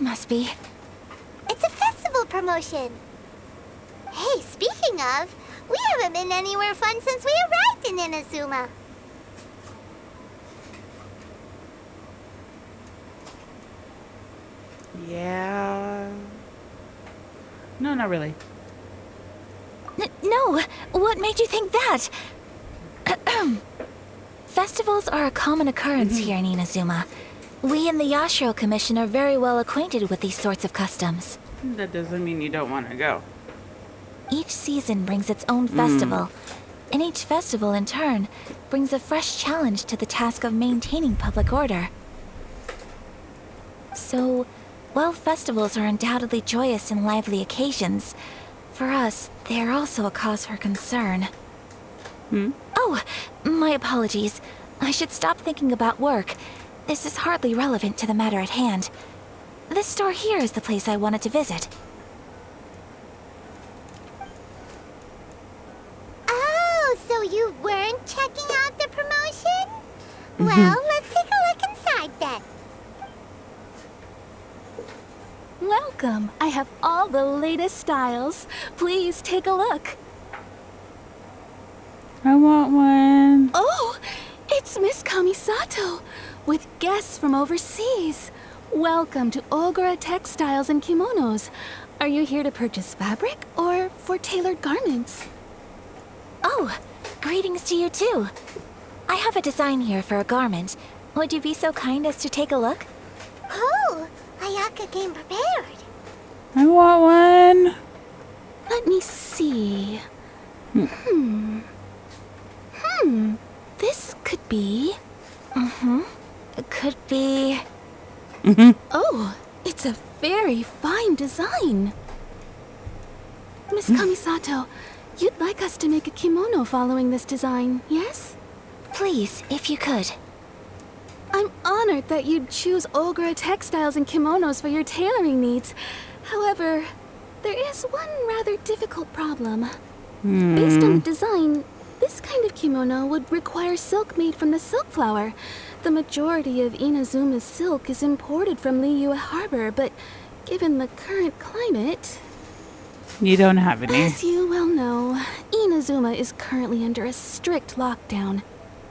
must be. It's a festival promotion. Hey, speaking of, we haven't been anywhere fun since we arrived in Inazuma. Yeah. No, not really. No, what made you think that? Festivals are a common occurrence here in Inazuma. We in the Yashiro Commission are very well acquainted with these sorts of customs. That doesn't mean you don't want to go. Each season brings its own festival, and each festival in turn brings a fresh challenge to the task of maintaining public order. So, while festivals are undoubtedly joyous and lively occasions, for us, they are also a cause for concern. Oh, my apologies. I should stop thinking about work. This is hardly relevant to the matter at hand. This store here is the place I wanted to visit. Oh, so you weren't checking out the promotion? Well, let's take a look inside then. Welcome. I have all the latest styles. Please take a look. I want one. Oh, it's Miss Kamisato with guests from overseas. Welcome to Ogura Textiles and Kimonos. Are you here to purchase fabric or for tailored garments? Oh, greetings to you too. I have a design here for a garment. Would you be so kind as to take a look? Oh, Ayaka came prepared. I want one. Let me see. This could be... It could be... Oh, it's a very fine design. Miss Kamisato, you'd like us to make a kimono following this design, yes? Please, if you could. I'm honored that you'd choose Ogura Textiles and Kimonos for your tailoring needs. However, there is one rather difficult problem. Based on the design, this kind of kimono would require silk made from the silk flower. The majority of Inazuma's silk is imported from Liyue Harbor, but given the current climate... You don't have any. As you well know, Inazuma is currently under a strict lockdown.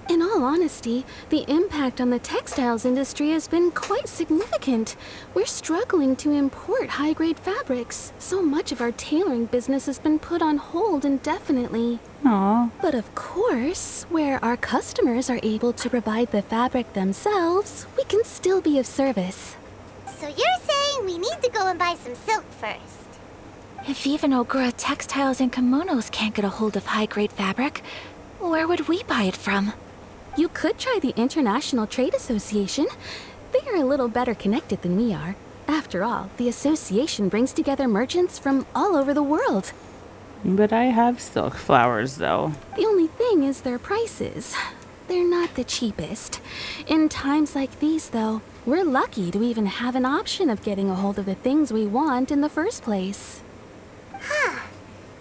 In all honesty, the impact on the textiles industry has been quite significant. We're struggling to import high-grade fabrics. So much of our tailoring business has been put on hold indefinitely. Aw. But of course, where our customers are able to provide the fabric themselves, we can still be of service. So you're saying we need to go and buy some silk first? If even Ogura Textiles and Kimonos can't get a hold of high-grade fabric, where would we buy it from? You could try the International Trade Association. They are a little better connected than we are. After all, the association brings together merchants from all over the world. But I have silk flowers, though. The only thing is their prices. They're not the cheapest. In times like these, though, we're lucky to even have an option of getting a hold of the things we want in the first place. Huh.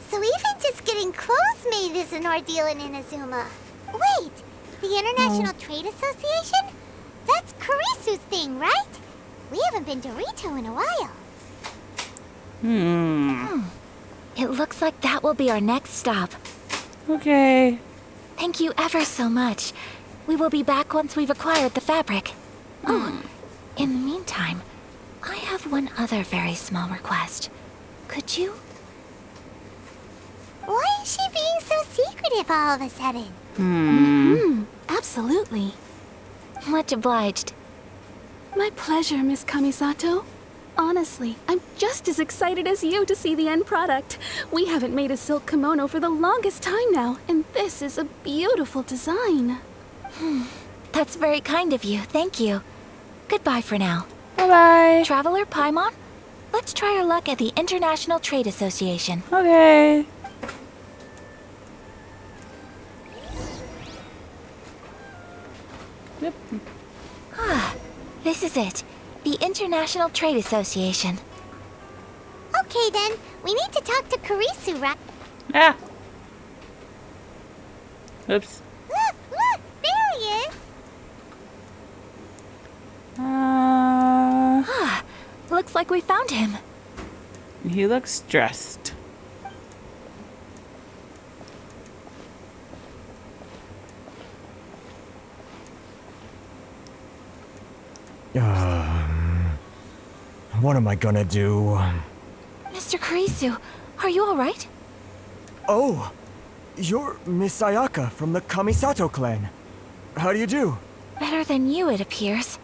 So even just getting clothes made is an ordeal in Inazuma. Wait, the International Trade Association? That's Kurisu's thing, right? We haven't been to Rito in a while. It looks like that will be our next stop. Okay. Thank you ever so much. We will be back once we've acquired the fabric. Oh, in the meantime, I have one other very small request. Could you? Why is she being so secretive all of a sudden? Absolutely. Much obliged. My pleasure, Miss Kamisato. Honestly, I'm just as excited as you to see the end product. We haven't made a silk kimono for the longest time now, and this is a beautiful design. That's very kind of you. Thank you. Goodbye for now. Bye-bye. Traveler Paimon, let's try our luck at the International Trade Association. Okay. Yep. This is it. The International Trade Association. Okay then, we need to talk to Kurisu, right? Ah. Oops. Look, there he is. looks like we found him. He looks stressed. What am I gonna do? Mr. Kurisu, are you alright? Oh, you're Miss Ayaka from the Kamisato clan. How do you do? Better than you, it appears.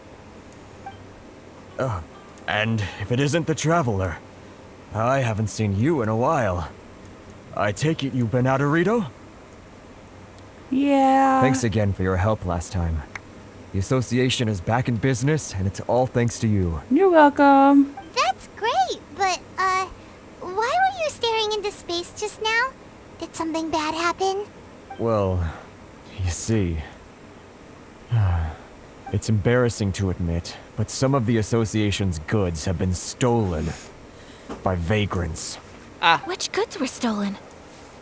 And if it isn't the Traveler, I haven't seen you in a while. I take it you've been out of Rito? Yeah. Thanks again for your help last time. The association is back in business, and it's all thanks to you. You're welcome. That's great, but, why were you staring into space just now? Did something bad happen? Well, you see... It's embarrassing to admit, but some of the association's goods have been stolen by vagrants. Which goods were stolen?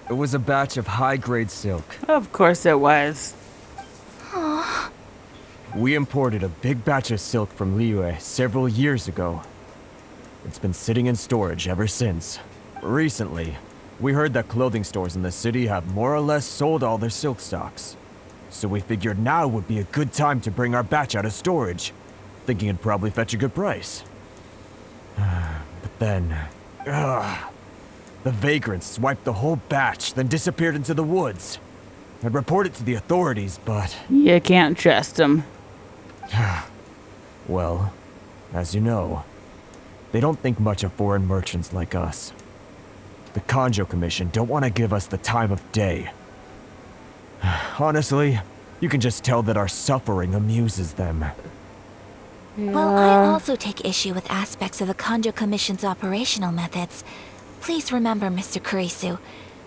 It was a batch of high-grade silk. Of course it was. We imported a big batch of silk from Liyue several years ago. It's been sitting in storage ever since. Recently, we heard that clothing stores in the city have more or less sold all their silk stocks. So we figured now would be a good time to bring our batch out of storage, thinking it'd probably fetch a good price. But then... the vagrants swiped the whole batch, then disappeared into the woods. I'd report it to the authorities, but... You can't trust him. Well, as you know, they don't think much of foreign merchants like us. The Kanjo Commission don't want to give us the time of day. Honestly, you can just tell that our suffering amuses them. Well, I also take issue with aspects of the Kanjo Commission's operational methods. Please remember, Mr. Kurisu,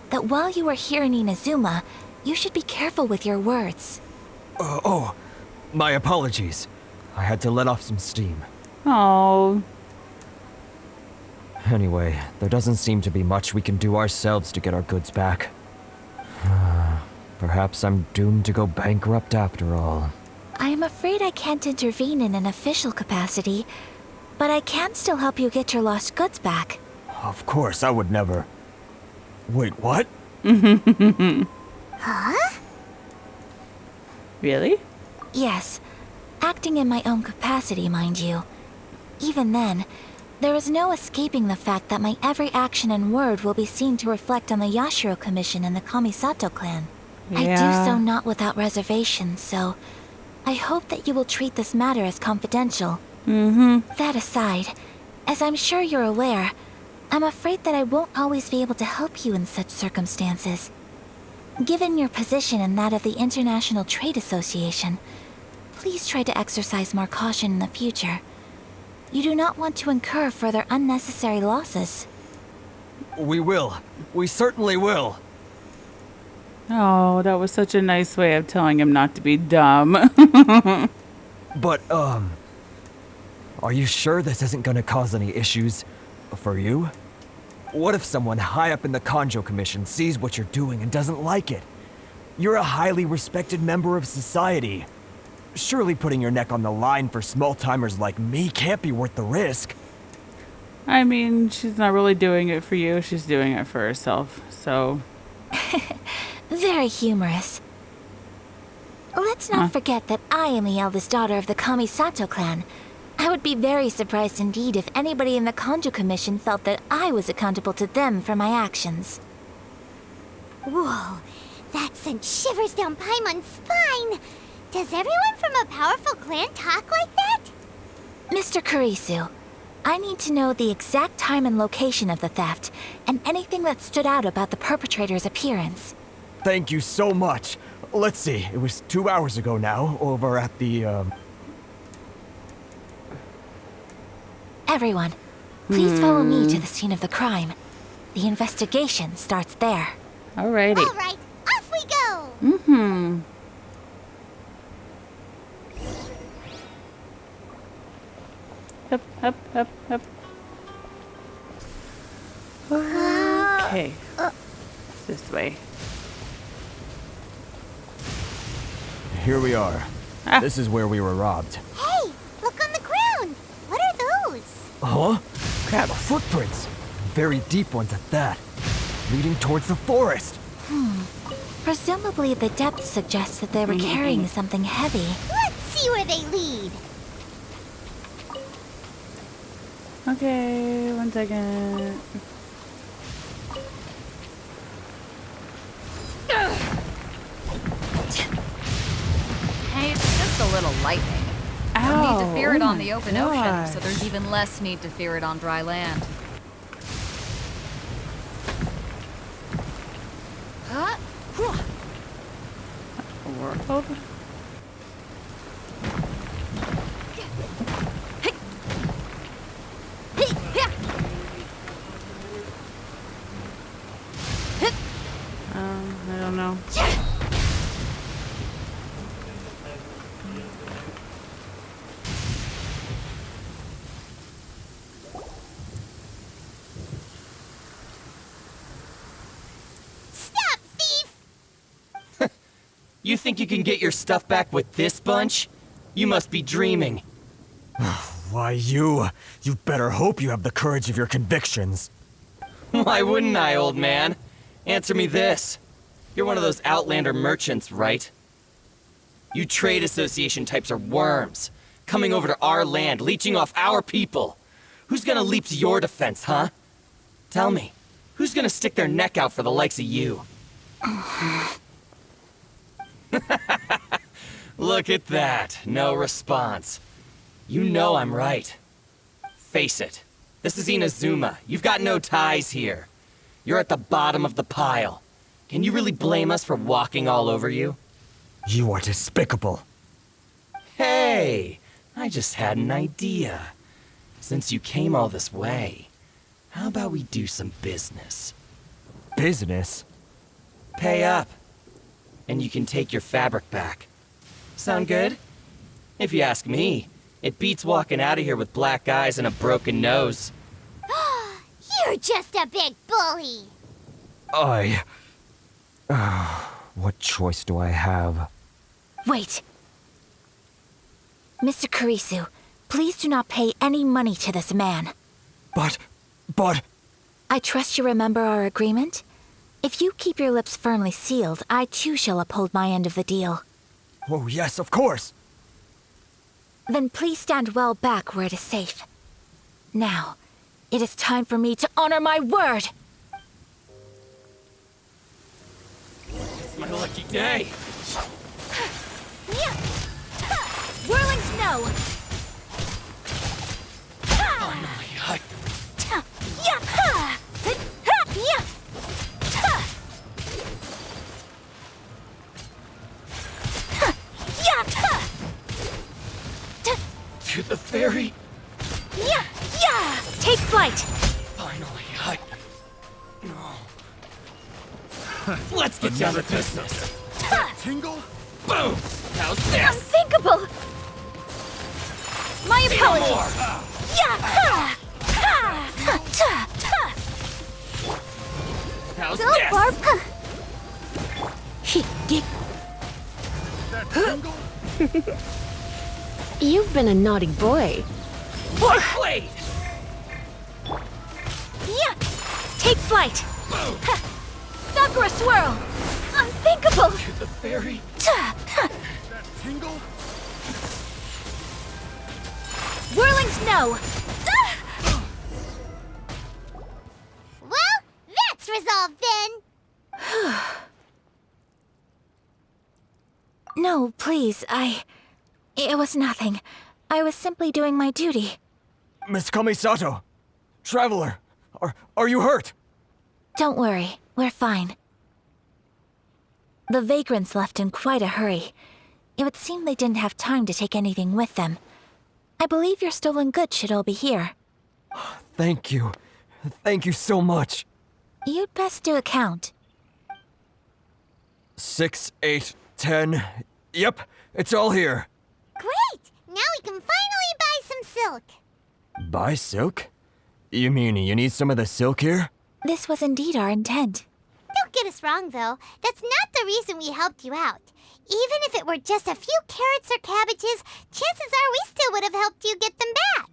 that while you are here in Inazuma, you should be careful with your words. My apologies. I had to let off some steam. Oh. Anyway, there doesn't seem to be much we can do ourselves to get our goods back. Perhaps I'm doomed to go bankrupt after all. I am afraid I can't intervene in an official capacity, but I can still help you get your lost goods back. Of course, I would never... Wait, what? Huh? Really? Yes, acting in my own capacity, mind you. Even then, there is no escaping the fact that my every action and word will be seen to reflect on the Yashiro Commission and the Kamisato clan. I do so not without reservation, so I hope that you will treat this matter as confidential. That aside, as I'm sure you're aware, I'm afraid that I won't always be able to help you in such circumstances. Given your position and that of the International Trade Association, please try to exercise more caution in the future. You do not want to incur further unnecessary losses. We will. We certainly will. Oh, that was such a nice way of telling him not to be dumb. But, are you sure this isn't gonna cause any issues for you? What if someone high up in the Kanjo Commission sees what you're doing and doesn't like it? You're a highly respected member of society. Surely putting your neck on the line for small-timers like me can't be worth the risk. I mean, she's not really doing it for you. She's doing it for herself, so... Very humorous. Let's not forget that I am the eldest daughter of the Kamisato clan. I would be very surprised indeed if anybody in the Kanjo Commission felt that I was accountable to them for my actions. Whoa, that sent shivers down Paimon's spine! Does everyone from a powerful clan talk like that? Mr. Kurisu, I need to know the exact time and location of the theft, and anything that stood out about the perpetrator's appearance. Thank you so much. Let's see, it was 2 hours ago now, over at the, Everyone, please follow me to the scene of the crime. The investigation starts there. Alrighty. Alright, off we go! Up, up, up, up. Okay. This way. Here we are. This is where we were robbed. Hey, look on the ground! What are those? Huh? Crab footprints. Very deep ones at that. Leading towards the forest. Presumably the depth suggests that they were carrying something heavy. Let's see where they lead. Okay, 1 second. Hey, it's just a little lightning. No need to fear it on the open ocean, so there's even less need to fear it on dry land. World? I don't know. Stop, thief! You think you can get your stuff back with this bunch? You must be dreaming. Why, you better hope you have the courage of your convictions. Why wouldn't I, old man? Answer me this. You're one of those Outlander merchants, right? You trade association types are worms, coming over to our land, leeching off our people. Who's gonna leap to your defense, huh? Tell me, who's gonna stick their neck out for the likes of you? Look at that, no response. You know I'm right. Face it, this is Inazuma. You've got no ties here. You're at the bottom of the pile. Can you really blame us for walking all over you? You are despicable. Hey, I just had an idea. Since you came all this way, how about we do some business? Business? Pay up, and you can take your fabric back. Sound good? If you ask me, it beats walking out of here with black eyes and a broken nose. You're just a big bully. What choice do I have? Wait. Mr. Kurisu, please do not pay any money to this man. But... I trust you remember our agreement? If you keep your lips firmly sealed, I too shall uphold my end of the deal. Oh, yes, of course. Then please stand well back where it is safe. Now, it is time for me to honor my word! It's my lucky day. Whirling snow! Finally, to the ferry. Take flight! Finally, Let's get down to business. Tingle? Boom! How's this? Unthinkable! My apologies! How's Go, this? Barb. You've been a naughty boy. My blade! Take flight! Boom! Sakura swirl! Unthinkable! To the ferry. Tingle? Whirling snow! Well, that's resolved then. No, please, It was nothing. I was simply doing my duty. Miss Kamisato! Traveler! Are you hurt? Don't worry, we're fine. The vagrants left in quite a hurry. It would seem they didn't have time to take anything with them. I believe your stolen goods should all be here. Thank you. Thank you so much. You'd best do a count. 6, 8, 10. Yep, it's all here. Great! Now we can finally buy some silk. Buy silk? You mean you need some of the silk here? This was indeed our intent. Don't get us wrong, though. That's not the reason we helped you out. Even if it were just a few carrots or cabbages, chances are we still would have helped you get them back.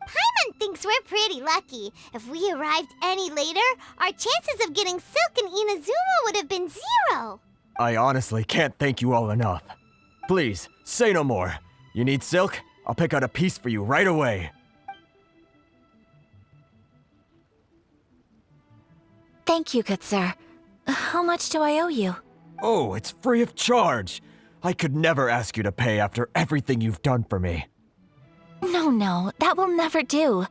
Paimon thinks we're pretty lucky. If we arrived any later, our chances of getting silk in Inazuma would have been 0. I honestly can't thank you all enough. Please, say no more. You need silk? I'll pick out a piece for you right away. Thank you, good sir. How much do I owe you? Oh, it's free of charge. I could never ask you to pay after everything you've done for me. No, that will never do.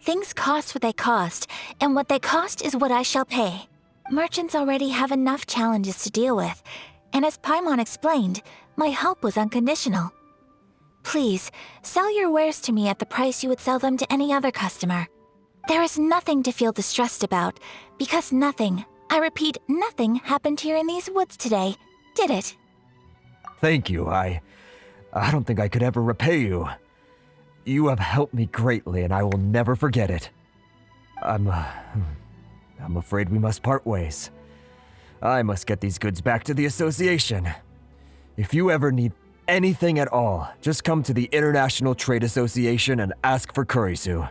Things cost what they cost, and what they cost is what I shall pay. Merchants already have enough challenges to deal with, and as Paimon explained, my help was unconditional. Please, sell your wares to me at the price you would sell them to any other customer. There is nothing to feel distressed about, because nothing, I repeat, nothing happened here in these woods today, did it? Thank you. I don't think I could ever repay you. You have helped me greatly, and I will never forget it. I'm afraid we must part ways. I must get these goods back to the association. If you ever need anything at all, just come to the International Trade Association and ask for Kurisu.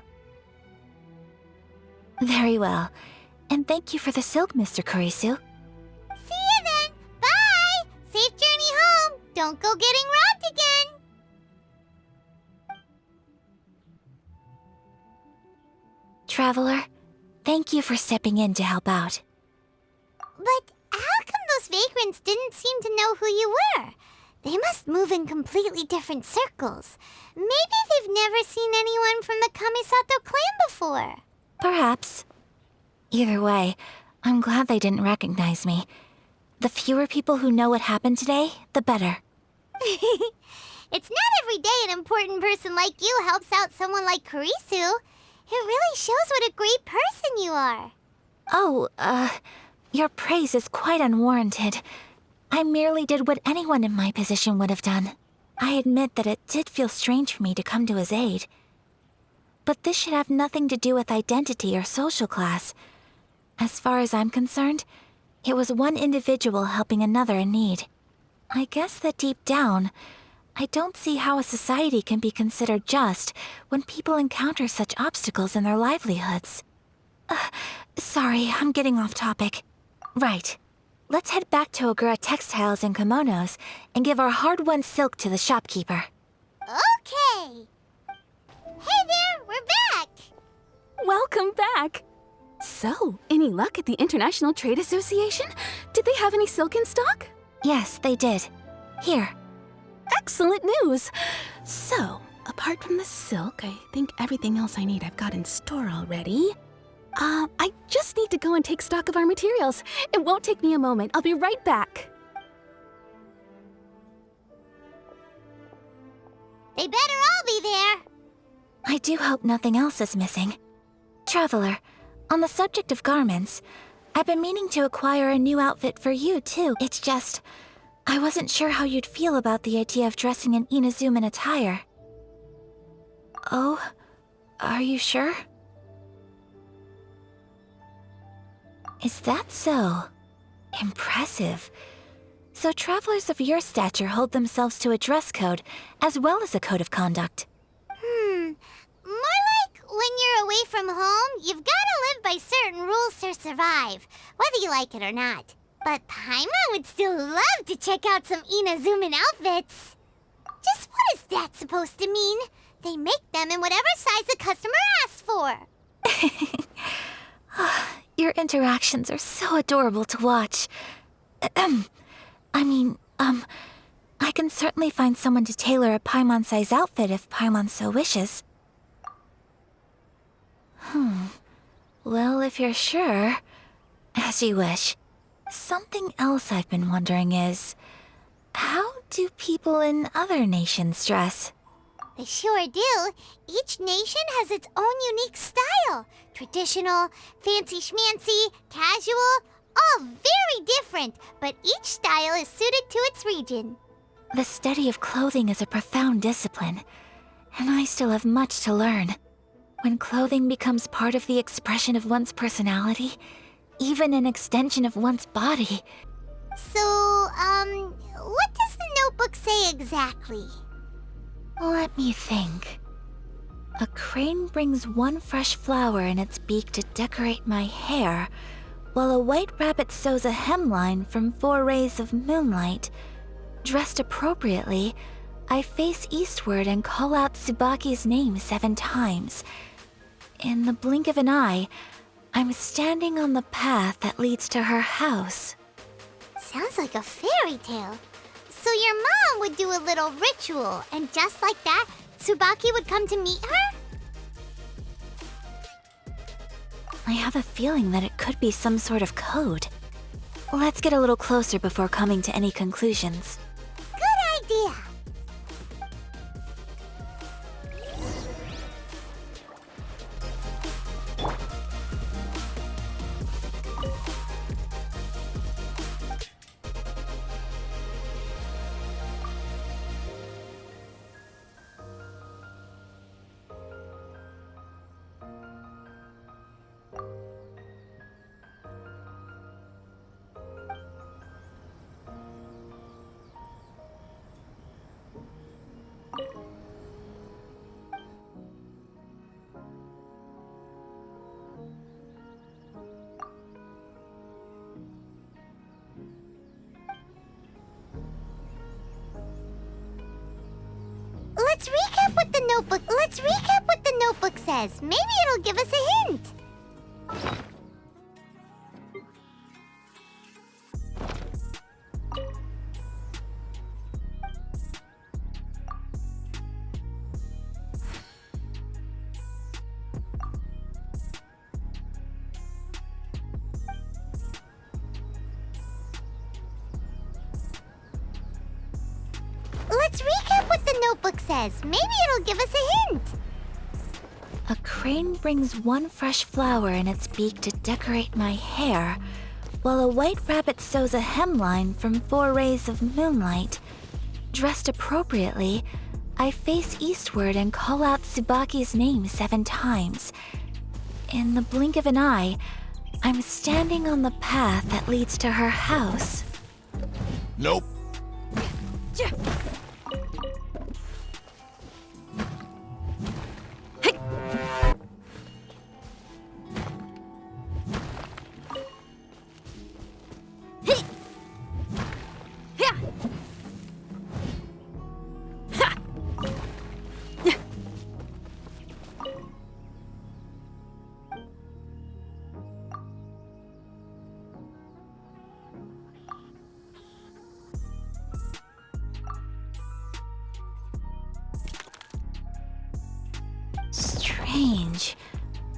Very well. And thank you for the silk, Mr. Kurisu. See you then. Bye. Safe journey home. Don't go getting robbed again. Traveler, thank you for stepping in to help out. But how come those vagrants didn't seem to know who you were? They must move in completely different circles. Maybe they've never seen anyone from the Kamisato clan before. Perhaps. Either way, I'm glad they didn't recognize me. The fewer people who know what happened today, the better. It's not every day an important person like you helps out someone like Kurisu. It really shows what a great person you are. Oh, your praise is quite unwarranted. I merely did what anyone in my position would have done. I admit that it did feel strange for me to come to his aid. But this should have nothing to do with identity or social class. As far as I'm concerned, it was one individual helping another in need. I guess that deep down, I don't see how a society can be considered just when people encounter such obstacles in their livelihoods. Sorry, I'm getting off topic. Right. Let's head back to Ogura Textiles and Kimonos and give our hard-won silk to the shopkeeper. Okay. Hey there, we're back. Welcome back. So, any luck at the International Trade Association? Did they have any silk in stock? Yes, they did. Here. Excellent news. So, apart from the silk, I think everything else I need I've got in store already. I just need to go and take stock of our materials. It won't take me a moment. I'll be right back. They better all be there. I do hope nothing else is missing. Traveler, on the subject of garments, I've been meaning to acquire a new outfit for you, too. It's just, I wasn't sure how you'd feel about the idea of dressing in Inazuman attire. Oh, are you sure? Is that so? Impressive. So travelers of your stature hold themselves to a dress code, as well as a code of conduct. More like when you're away from home, you've gotta live by certain rules to survive, whether you like it or not. But Paimon would still love to check out some Inazuman outfits. Just what is that supposed to mean? They make them in whatever size the customer asks for. Your interactions are so adorable to watch. I can certainly find someone to tailor a Paimon-size outfit if Paimon so wishes. Well, if you're sure, as you wish. Something else I've been wondering is, how do people in other nations dress? They sure do. Each nation has its own unique style. Traditional, fancy schmancy, casual, all very different, but each style is suited to its region. The study of clothing is a profound discipline, and I still have much to learn. When clothing becomes part of the expression of one's personality, even an extension of one's body. So, what does the notebook say exactly? Let me think. A crane brings one fresh flower in its beak to decorate my hair, while a white rabbit sews a hemline from 4 rays of moonlight. Dressed appropriately, I face eastward and call out Tsubaki's name 7 times. In the blink of an eye, I'm standing on the path that leads to her house. Sounds like a fairy tale. So your mom would do a little ritual, and just like that, Tsubaki would come to meet her? I have a feeling that it could be some sort of code. Let's get a little closer before coming to any conclusions. Good idea. Let's recap what the notebook says. Maybe it'll give us a hint. Let's recap what the notebook says. Maybe it'll give us a hint. A crane brings one fresh flower in its beak to decorate my hair, while a white rabbit sews a hemline from 4 rays of moonlight. Dressed appropriately, I face eastward and call out Tsubaki's name 7 times. In the blink of an eye, I'm standing on the path that leads to her house. Nope. Strange.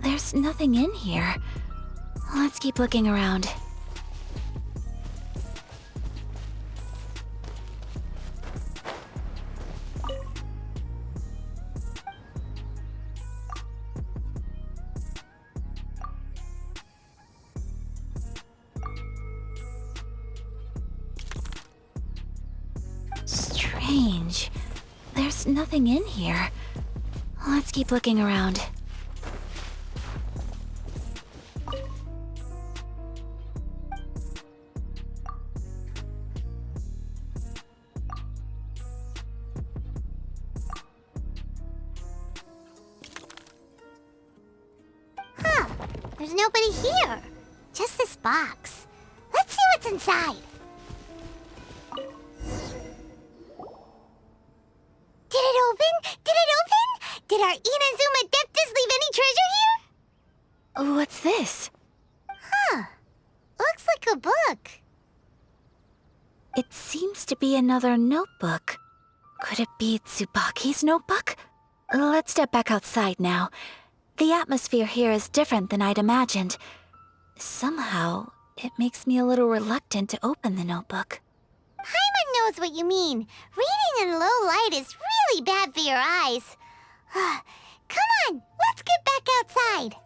There's nothing in here. Let's keep looking around. Strange. There's nothing in here. Let's keep looking around. Huh. There's nobody here. Just this box. Let's see what's inside. Did it open? Did it open? Did our Inazuma Adeptus leave any treasure here? What's this? Huh. Looks like a book. It seems to be another notebook. Could it be Tsubaki's notebook? Let's step back outside now. The atmosphere here is different than I'd imagined. Somehow, it makes me a little reluctant to open the notebook. Paimon knows what you mean. Reading in low light is really bad for your eyes. Come on, let's get back outside.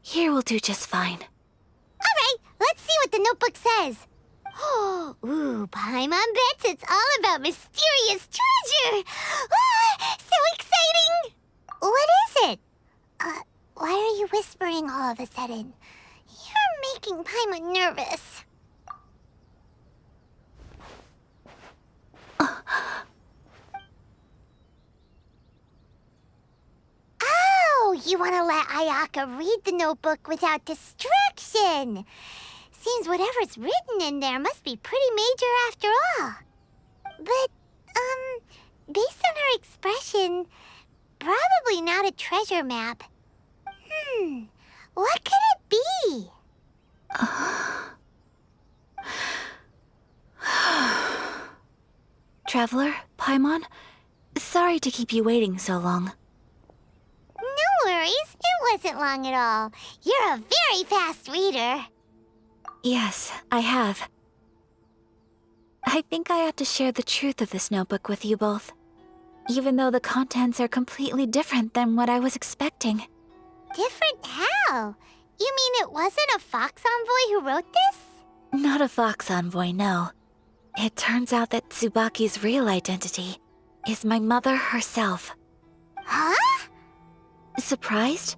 Here will do just fine. All right, let's see what what the notebook says. Ooh, Paimon bets it's all about mysterious treasure. Ah, so exciting! What is it? Why are you whispering all of a sudden? You're making Paimon nervous. Oh, you want to let Ayaka read the notebook without distraction. Seems whatever's written in there must be pretty major after all. But, based on her expression, probably not a treasure map. What could it be? Traveler, Paimon, sorry to keep you waiting so long. No worries, it wasn't long at all. You're a very fast reader. Yes, I have. I think I have to share the truth of this notebook with you both, even though the contents are completely different than what I was expecting. Different how? You mean it wasn't a Fox Envoy who wrote this? Not a Fox Envoy, no. It turns out that Tsubaki's real identity is my mother herself. Huh? Surprised?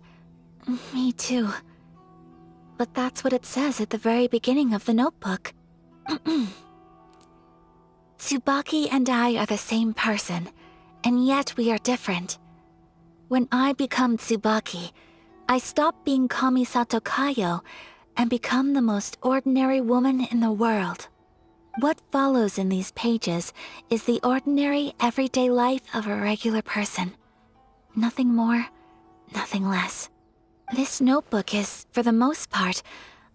Me too. But that's what it says at the very beginning of the notebook. Tsubaki and I are the same person, and yet we are different. When I become Tsubaki, I stop being Kamisato Kayo and become the most ordinary woman in the world. What follows in these pages is the ordinary, everyday life of a regular person. Nothing more, nothing less. This notebook is, for the most part,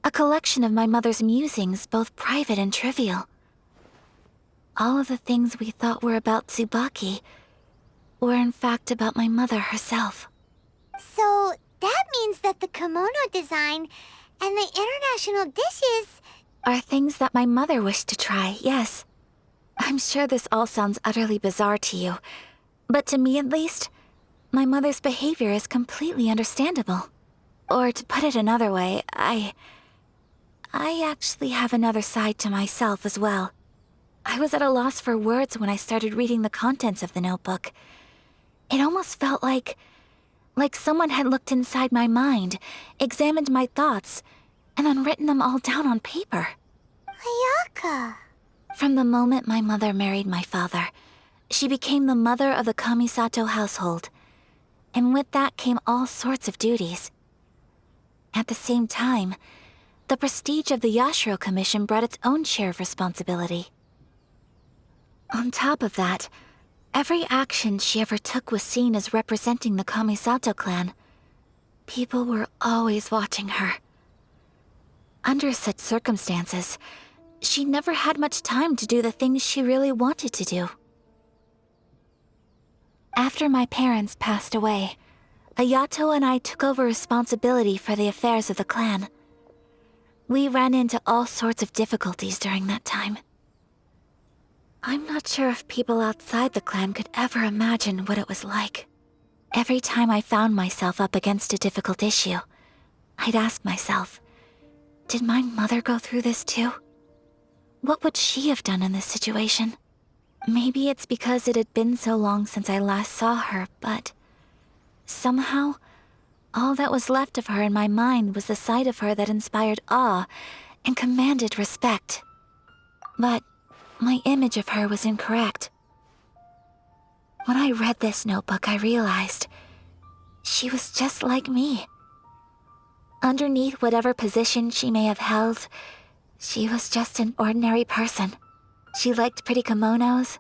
a collection of my mother's musings, both private and trivial. All of the things we thought were about Tsubaki were in fact about my mother herself. So that means that the kimono design and the international dishes are things that my mother wished to try, yes. I'm sure this all sounds utterly bizarre to you, but to me at least, my mother's behavior is completely understandable. Or to put it another way, I actually have another side to myself as well. I was at a loss for words when I started reading the contents of the notebook. It almost felt like someone had looked inside my mind, examined my thoughts, and then written them all down on paper. Ayaka. From the moment my mother married my father, she became the mother of the Kamisato household. And with that came all sorts of duties. At the same time, the prestige of the Yashiro Commission brought its own share of responsibility. On top of that, every action she ever took was seen as representing the Kamisato clan. People were always watching her. Under such circumstances, she never had much time to do the things she really wanted to do. After my parents passed away, Ayato and I took over responsibility for the affairs of the clan. We ran into all sorts of difficulties during that time. I'm not sure if people outside the clan could ever imagine what it was like. Every time I found myself up against a difficult issue, I'd ask myself, did my mother go through this too? What would she have done in this situation? Maybe it's because it had been so long since I last saw her, but somehow, all that was left of her in my mind was the side of her that inspired awe and commanded respect. But my image of her was incorrect. When I read this notebook, I realized she was just like me. Underneath whatever position she may have held, she was just an ordinary person. She liked pretty kimonos.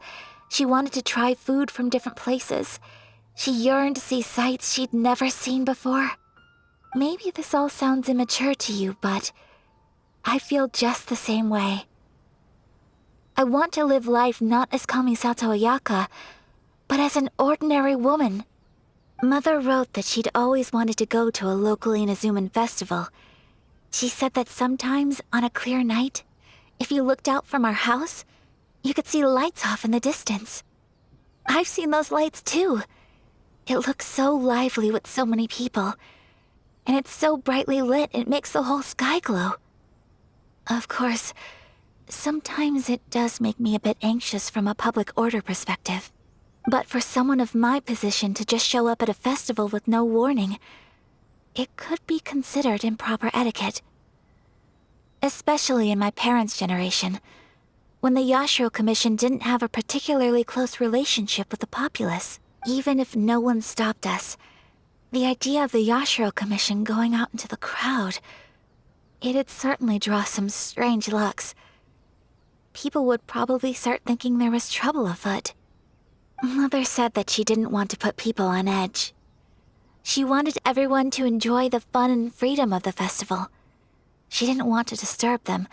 She wanted to try food from different places. She yearned to see sights she'd never seen before. Maybe this all sounds immature to you, but I feel just the same way. I want to live life not as Kamisatoayaka, but as an ordinary woman. Mother wrote that she'd always wanted to go to a local Inazuman festival. She said that sometimes, on a clear night, if you looked out from our house, you could see lights off in the distance. I've seen those lights too. It looks so lively with so many people, and it's so brightly lit it makes the whole sky glow. Of course, sometimes it does make me a bit anxious from a public order perspective. But for someone of my position to just show up at a festival with no warning, it could be considered improper etiquette. Especially in my parents' generation, when the Yashiro Commission didn't have a particularly close relationship with the populace. Even if no one stopped us, the idea of the Yashiro Commission going out into the crowd, it'd certainly draw some strange looks. People would probably start thinking there was trouble afoot. Mother said that she didn't want to put people on edge. She wanted everyone to enjoy the fun and freedom of the festival. She didn't want to disturb them,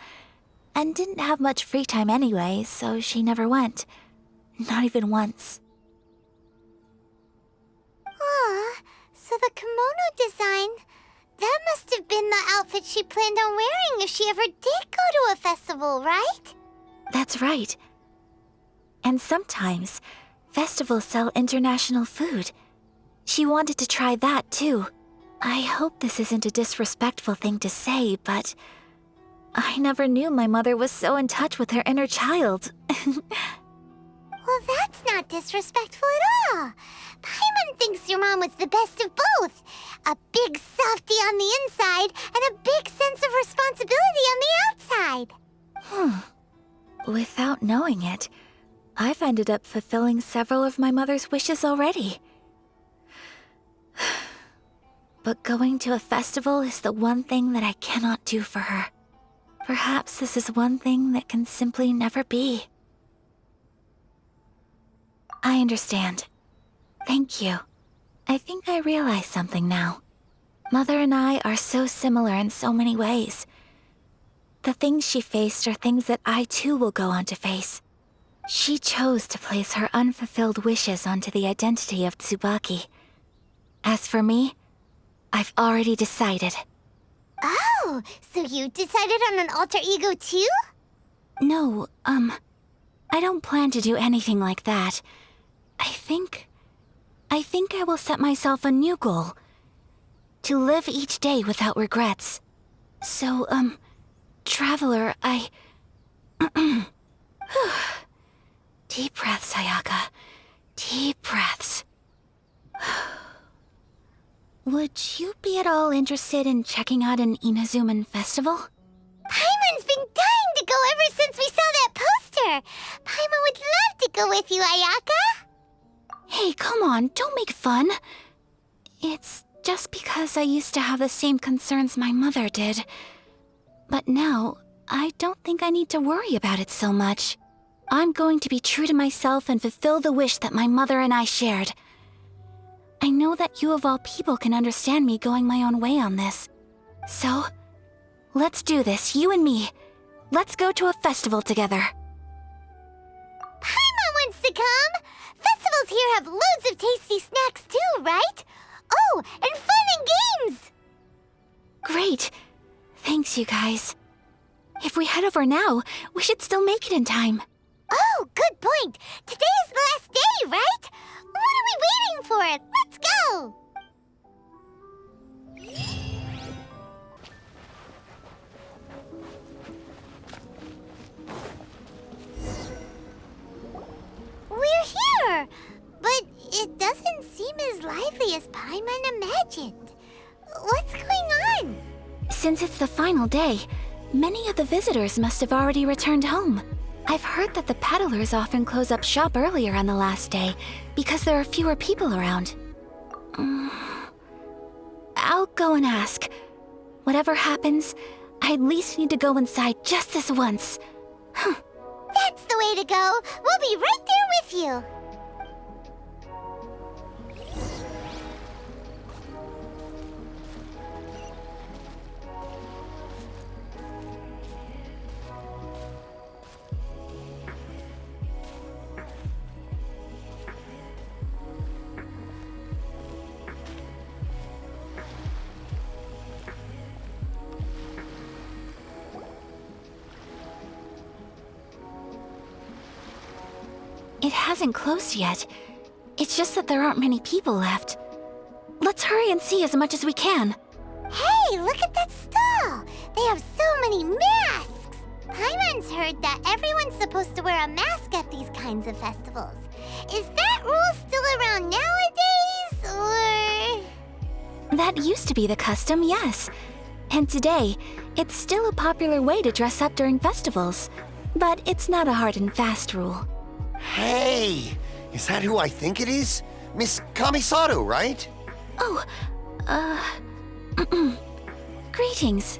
and didn't have much free time anyway, so she never went. Not even once. Aw, so the kimono design, that must have been the outfit she planned on wearing if she ever did go to a festival, right? That's right. And sometimes, festivals sell international food. She wanted to try that too. I hope this isn't a disrespectful thing to say, but I never knew my mother was so in touch with her inner child. Well, that's not disrespectful at all. Paimon thinks your mom was the best of both. A big softie on the inside and a big sense of responsibility on the outside. Without knowing it, I've ended up fulfilling several of my mother's wishes already. But going to a festival is the one thing that I cannot do for her. Perhaps this is one thing that can simply never be. I understand. Thank you. I think I realize something now. Mother and I are so similar in so many ways. The things she faced are things that I too will go on to face. She chose to place her unfulfilled wishes onto the identity of Tsubaki. As for me, I've already decided. Oh, so you decided on an alter ego too? No, I don't plan to do anything like that. I think I will set myself a new goal. To live each day without regrets. So, Traveler, Deep breaths, Ayaka. Deep breaths. Would you be at all interested in checking out an Inazuman festival? Paimon's been dying to go ever since we saw that poster. Paimon would love to go with you, Ayaka. Hey, come on, don't make fun. It's just because I used to have the same concerns my mother did. But now, I don't think I need to worry about it so much. I'm going to be true to myself and fulfill the wish that my mother and I shared. I know that you of all people can understand me going my own way on this. So, let's do this, you and me. Let's go to a festival together. Paimon wants to come! Festivals here have loads of tasty snacks too, right? Oh, and fun and games! Great. Thanks, you guys. If we head over now, we should still make it in time. Oh, good point. Today is the last day, right? What are we waiting for? Let's go! We're here! But it doesn't seem as lively as Paimon imagined. What's going on? Since it's the final day, many of the visitors must have already returned home. I've heard that the peddlers often close up shop earlier on the last day because there are fewer people around. I'll go and ask. Whatever happens, I at least need to go inside just this once. That's the way to go. We'll be right there with you. It hasn't closed yet. It's just that there aren't many people left. Let's hurry and see as much as we can. Hey, look at that stall! They have so many masks! Paimon's heard that everyone's supposed to wear a mask at these kinds of festivals. Is that rule still around nowadays, or...? That used to be the custom, yes. And today, it's still a popular way to dress up during festivals. But it's not a hard and fast rule. Hey! Is that who I think it is? Miss Kamisato, right? Oh, greetings.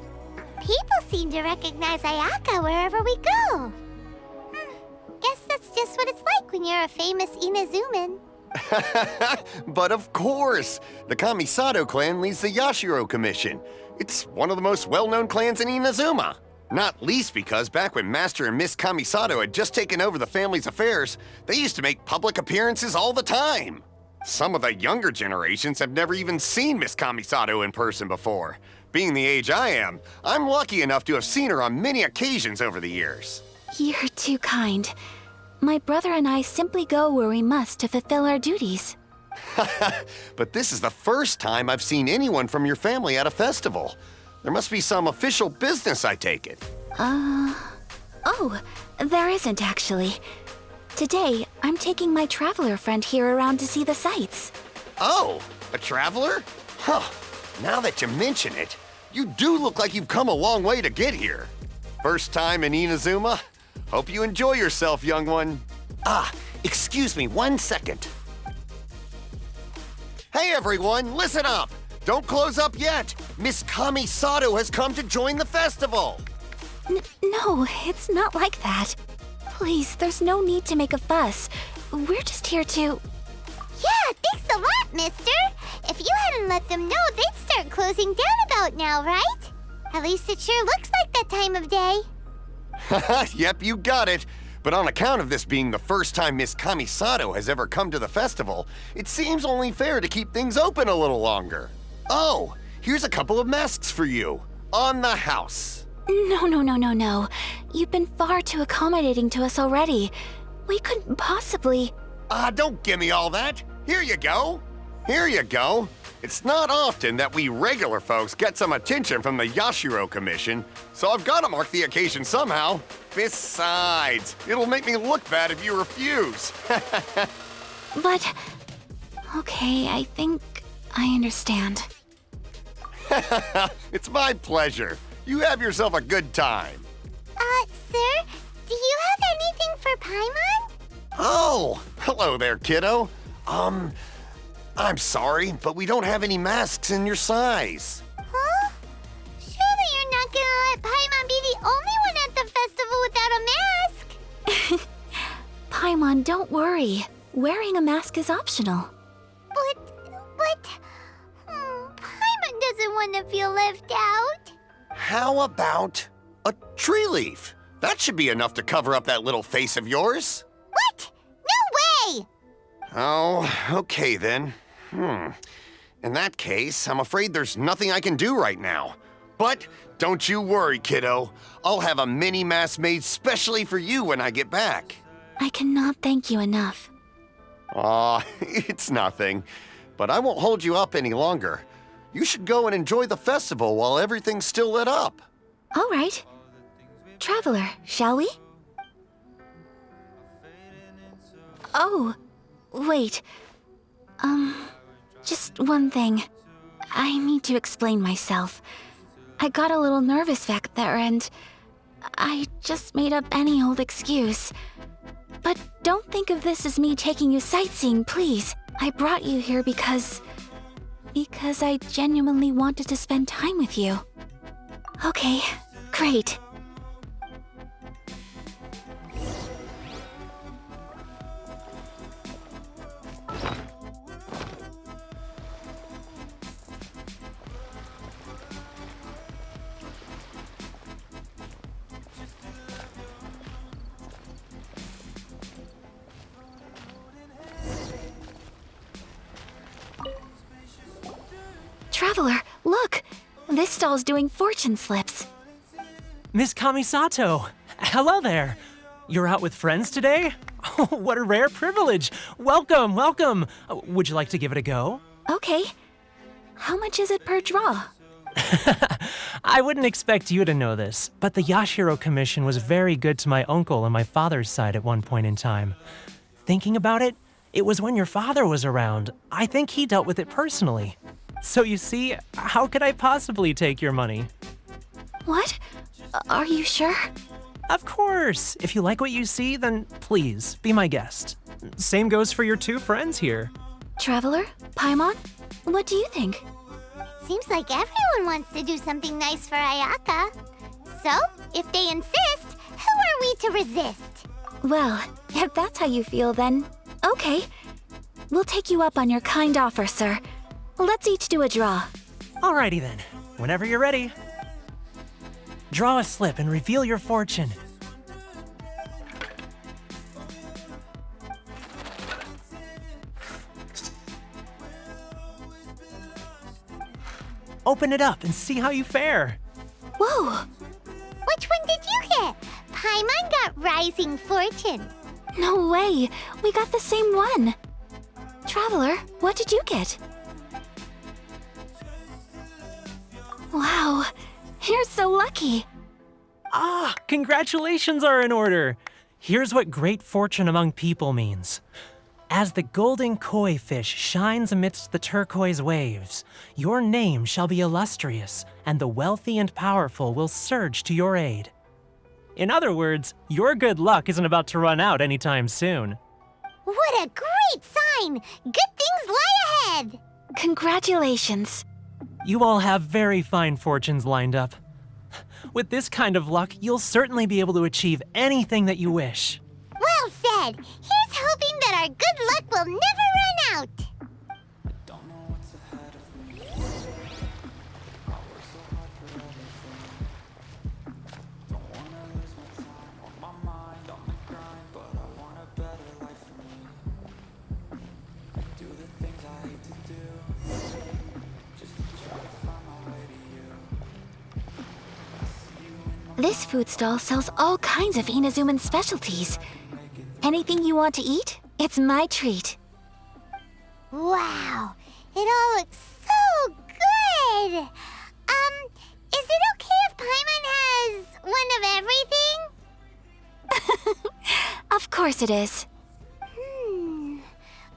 People seem to recognize Ayaka wherever we go. Guess that's just what it's like when you're a famous Inazuman. But of course! The Kamisato clan leads the Yashiro Commission. It's one of the most well-known clans in Inazuma. Not least because back when Master and Miss Kamisato had just taken over the family's affairs, they used to make public appearances all the time. Some of the younger generations have never even seen Miss Kamisato in person before. Being the age I am, I'm lucky enough to have seen her on many occasions over the years. You're too kind. My brother and I simply go where we must to fulfill our duties. But this is the first time I've seen anyone from your family at a festival. There must be some official business, I take it. Oh, there isn't actually. Today, I'm taking my traveler friend here around to see the sights. Oh, a traveler? Huh. Now that you mention it, you do look like you've come a long way to get here. First time in Inazuma? Hope you enjoy yourself, young one. Ah, excuse me 1 second. Hey everyone, listen up! Don't close up yet! Miss Kamisato has come to join the festival! No, it's not like that. Please, there's no need to make a fuss. We're just here to... Yeah, thanks a lot, mister. If you hadn't let them know, they'd start closing down about now, right? At least it sure looks like that time of day. Yep, you got it. But on account of this being the first time Miss Kamisato has ever come to the festival, it seems only fair to keep things open a little longer. Oh, here's a couple of masks for you. On the house. No. You've been far too accommodating to us already. We couldn't possibly... Don't give me all that. Here you go. Here you go. It's not often that we regular folks get some attention from the Yashiro Commission, so I've got to mark the occasion somehow. Besides, it'll make me look bad if you refuse. But... Okay, I think I understand. It's my pleasure. You have yourself a good time. Sir, do you have anything for Paimon? Oh, hello there, kiddo. I'm sorry, but we don't have any masks in your size. Huh? Surely you're not gonna let Paimon be the only one at the festival without a mask? Paimon, don't worry. Wearing a mask is optional. But... Paimon doesn't want to feel left out. How about a tree leaf? That should be enough to cover up that little face of yours. What? No way! Oh, okay then. In that case, I'm afraid there's nothing I can do right now. But don't you worry, kiddo. I'll have a mini mask made specially for you when I get back. I cannot thank you enough. Aw, it's nothing. But I won't hold you up any longer. You should go and enjoy the festival while everything's still lit up. All right. Traveler, shall we? Oh, wait. Just one thing. I need to explain myself. I got a little nervous back there and I just made up any old excuse. But don't think of this as me taking you sightseeing, please. I brought you here because I genuinely wanted to spend time with you. Okay, great. Traveler, look! This stall's doing fortune slips. Miss Kamisato! Hello there! You're out with friends today? Oh, what a rare privilege! Welcome, welcome! Would you like to give it a go? Okay. How much is it per draw? I wouldn't expect you to know this, but the Yashiro Commission was very good to my uncle on my father's side at one point in time. Thinking about it, it was when your father was around. I think he dealt with it personally. So you see, how could I possibly take your money? What? Are you sure? Of course! If you like what you see, then please, be my guest. Same goes for your two friends here. Traveler? Paimon? What do you think? Seems like everyone wants to do something nice for Ayaka. So, if they insist, who are we to resist? Well, if that's how you feel, then okay. We'll take you up on your kind offer, sir. Let's each do a draw. Alrighty then, whenever you're ready. Draw a slip and reveal your fortune. Open it up and see how you fare. Whoa! Which one did you get? Paimon got Rising Fortune. No way! We got the same one! Traveler, what did you get? Wow, you're so lucky! Ah, congratulations are in order. Here's what great fortune among people means. As the golden koi fish shines amidst the turquoise waves, your name shall be illustrious, and the wealthy and powerful will surge to your aid. In other words, your good luck isn't about to run out anytime soon. What a great sign! Good things lie ahead! Congratulations. You all have very fine fortunes lined up. With this kind of luck, you'll certainly be able to achieve anything that you wish. Well said! Here's hoping that our good luck will never run out! This food stall sells all kinds of Inazuman specialties. Anything you want to eat, it's my treat. Wow, it all looks so good! Is it okay if Paimon has one of everything? Of course it is.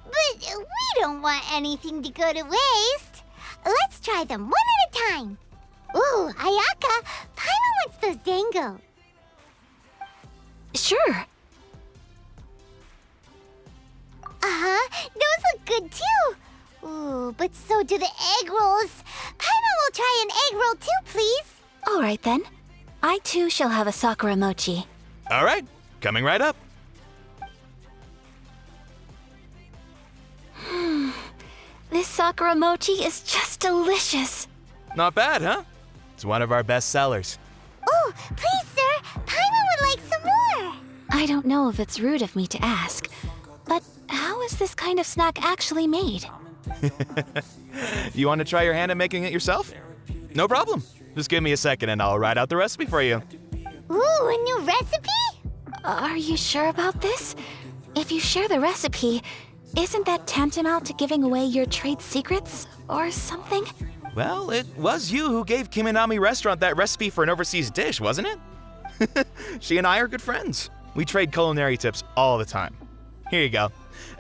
But we don't want anything to go to waste. Let's try them one at a time. Ooh, Ayaka, Paimon wants those dango. Sure. Those look good too. Ooh, but so do the egg rolls. Paimon will try an egg roll too, please. All right then. I too shall have a sakura mochi. All right, coming right up. This sakura mochi is just delicious. Not bad, huh? It's one of our best sellers. Oh, please, sir. Paimon would like some more. I don't know if it's rude of me to ask, but how is this kind of snack actually made? You want to try your hand at making it yourself? No problem. Just give me a second and I'll write out the recipe for you. Ooh, a new recipe? Are you sure about this? If you share the recipe, isn't that tantamount to giving away your trade secrets or something? Well, it was you who gave Kiminami Restaurant that recipe for an overseas dish, wasn't it? She and I are good friends. We trade culinary tips all the time. Here you go.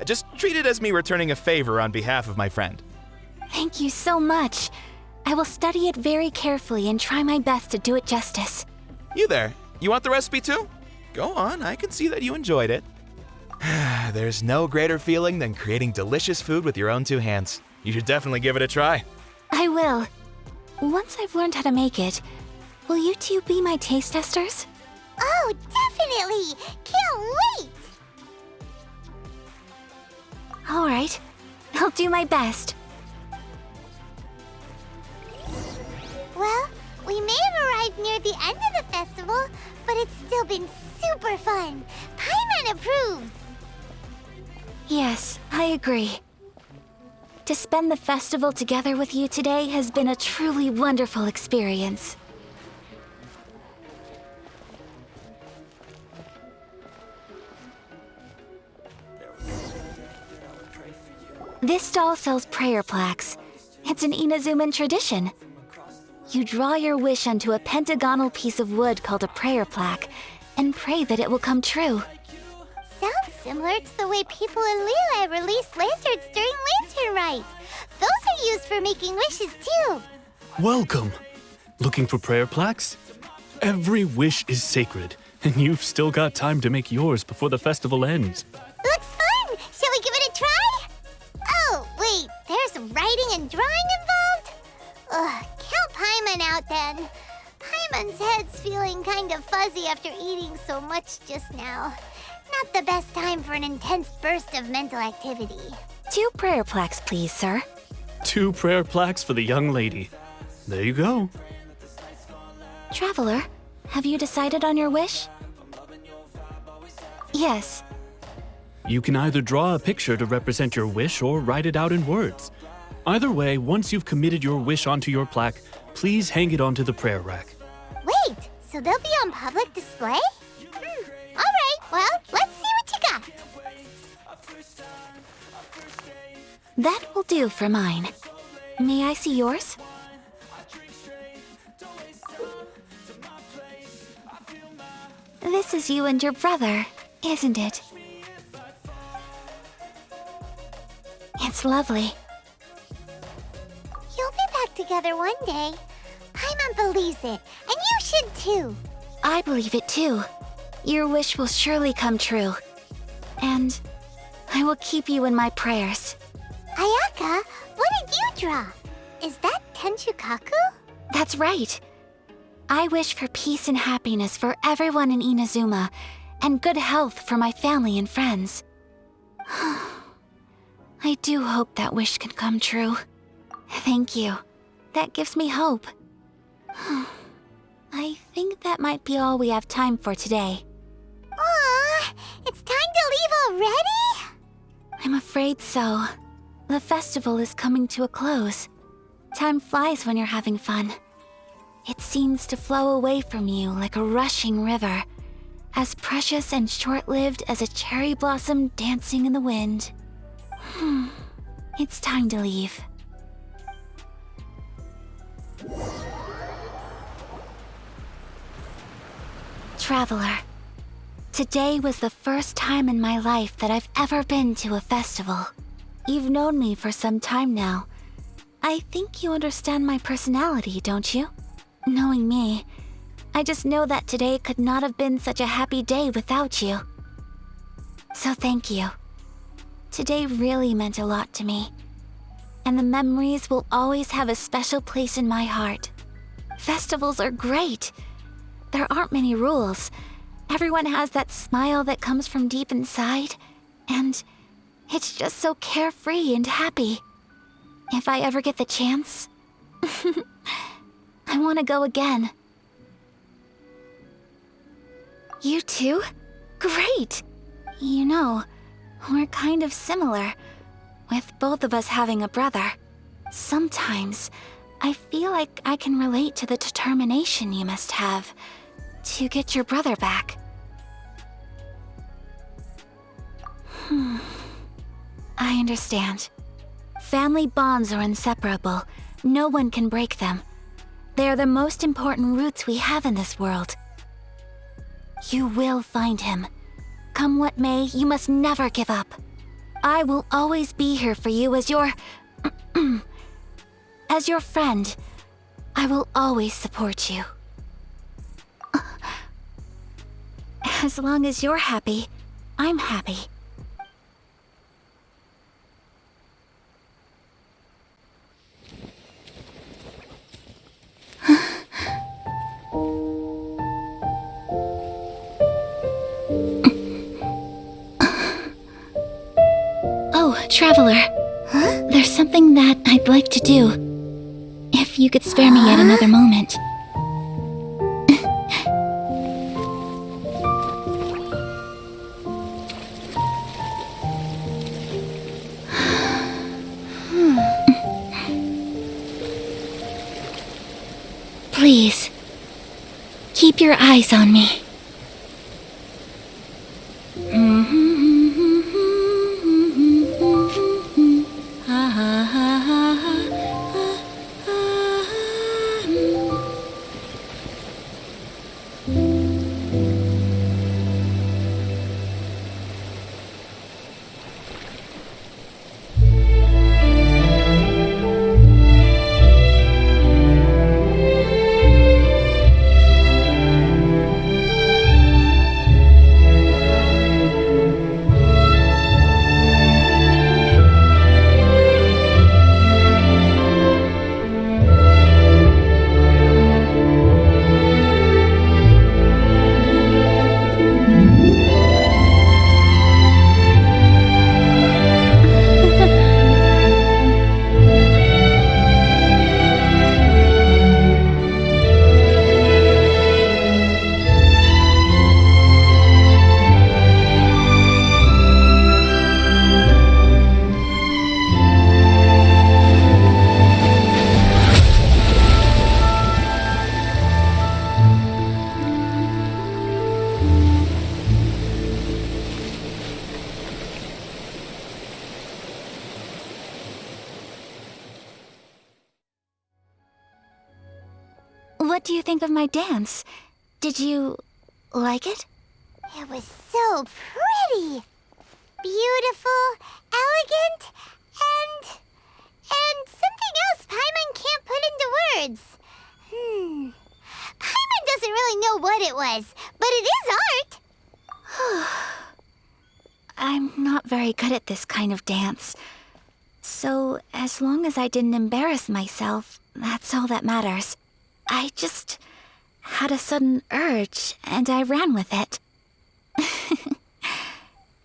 Just treat it as me returning a favor on behalf of my friend. Thank you so much. I will study it very carefully and try my best to do it justice. You there, you want the recipe too? Go on, I can see that you enjoyed it. There's no greater feeling than creating delicious food with your own two hands. You should definitely give it a try. I will. Once I've learned how to make it, will you two be my taste testers? Oh, definitely! Can't wait! All right. I'll do my best. Well, we may have arrived near the end of the festival, but it's still been super fun. Paimon approves! Yes, I agree. To spend the festival together with you today has been a truly wonderful experience. This stall sells prayer plaques. It's an Inazuman tradition. You draw your wish onto a pentagonal piece of wood called a prayer plaque and pray that it will come true. Sounds similar to the way people in Liyue release lanterns during Lantern Rite. Those are used for making wishes too. Welcome. Looking for prayer plaques? Every wish is sacred, and you've still got time to make yours before the festival ends. Looks fun! Shall we give it a try? Oh, wait, there's writing and drawing involved? Ugh, count Paimon out then. Paimon's head's feeling kind of fuzzy after eating so much just now. Not the best time for an intense burst of mental activity. 2 prayer plaques, please, sir. 2 prayer plaques for the young lady. There you go. Traveler, have you decided on your wish? Yes. You can either draw a picture to represent your wish or write it out in words. Either way, once you've committed your wish onto your plaque, please hang it onto the prayer rack. Wait, so they'll be on public display? Alright, well, let's see what you got. That will do for mine. May I see yours? This is you and your brother, isn't it? It's lovely. You'll be back together one day. Paimon believes it, and you should too. I believe it too. Your wish will surely come true. And I will keep you in my prayers. Ayaka, what did you draw? Is that Tenshukaku? That's right. I wish for peace and happiness for everyone in Inazuma, and good health for my family and friends. I do hope that wish can come true. Thank you. That gives me hope. I think that might be all we have time for today. Aw, it's time to leave already? I'm afraid so. The festival is coming to a close. Time flies when you're having fun. It seems to flow away from you like a rushing river, as precious and short-lived as a cherry blossom dancing in the wind. It's time to leave. Traveler, today was the first time in my life that I've ever been to a festival. You've known me for some time now. I think you understand my personality, don't you? Knowing me, I just know that today could not have been such a happy day without you. So thank you. Today really meant a lot to me, and the memories will always have a special place in my heart. Festivals are great. There aren't many rules. Everyone has that smile that comes from deep inside, and it's just so carefree and happy. If I ever get the chance, I want to go again. You too? Great! You know, we're kind of similar, with both of us having a brother. Sometimes, I feel like I can relate to the determination you must have to get your brother back. I understand. Family bonds are inseparable. No one can break them. They are the most important roots we have in this world. You will find him. Come what may, you must never give up. I will always be here for you as your... as your friend. I will always support you. As long as you're happy, I'm happy. Oh, Traveler. Huh? There's something that I'd like to do. If you could spare me yet another moment. Please, keep your eyes on me. What do you think of my dance? Did you like it? It was so pretty. Beautiful, elegant, and something else Paimon can't put into words. Paimon doesn't really know what it was, but it is art. I'm not very good at this kind of dance. So, as long as I didn't embarrass myself, that's all that matters. I just had a sudden urge, and I ran with it.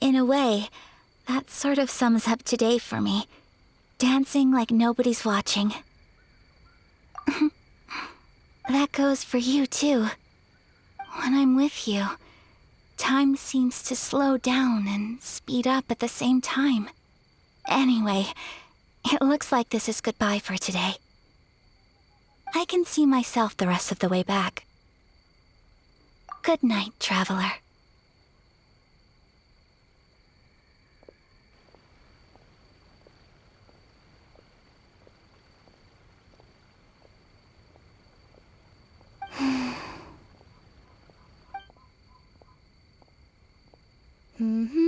In a way, that sort of sums up today for me. Dancing like nobody's watching. That goes for you, too. When I'm with you, time seems to slow down and speed up at the same time. Anyway, it looks like this is goodbye for today. I can see myself the rest of the way back. Good night, traveler. Mm-hmm.